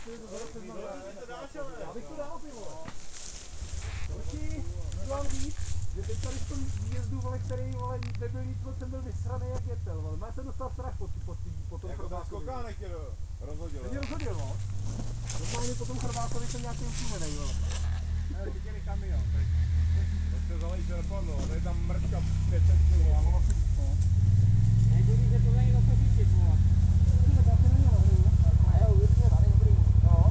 Já bych to dal, ty vole. Počkej, můžu vám říct, že teď tady v tom výjezdu, vole, který, vole, nebyl nic, jsem byl vysranej jak jetel, vole. Má jsem dostal strach po tom Jako ten Chrbákovi. skokánek tě rozhodil. Mě rozhodil, no. Normálně po tom Chrbákovi jsem nějaký utímenej, vole. Ne, chytěli kamion, teď. To se zalej čerpadlo, tady je tam mrčka 500 kg. Já mám asi víc, no. Nejde, že to není zase říct, vole. Tak já si na něj nahruju. Jo, určitě, tady dobrý. No.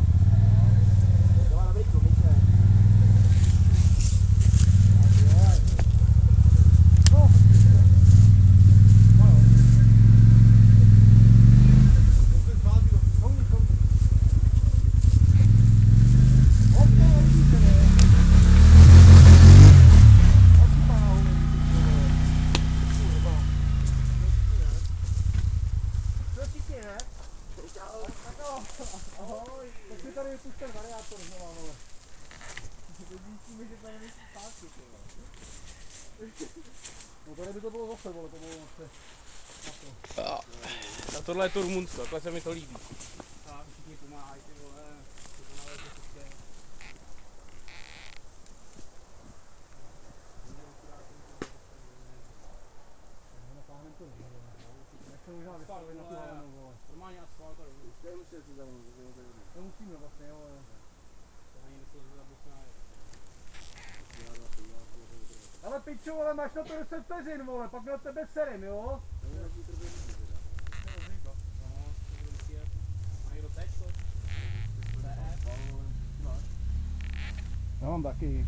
To má dobrý komiče. No tady by to bylo zase, vole, to bylo zase. A tohle je to Rumunsko, takhle se mi to líbí. Tak, všichni pomáhají, ty vole. To pomáhají to všechno. Natáhnem to dříve, jak se možná vystavili na tu hlavnou, vole. Normálně asfalt a rovnou. To musíme si zavnout, to musíme vlastně, jo, jo. To ani myslel, že zabusná je. Ale pičo, vole, máš na to 10 vteřin, vole, pak na tebe serem, jo? Já mám taky.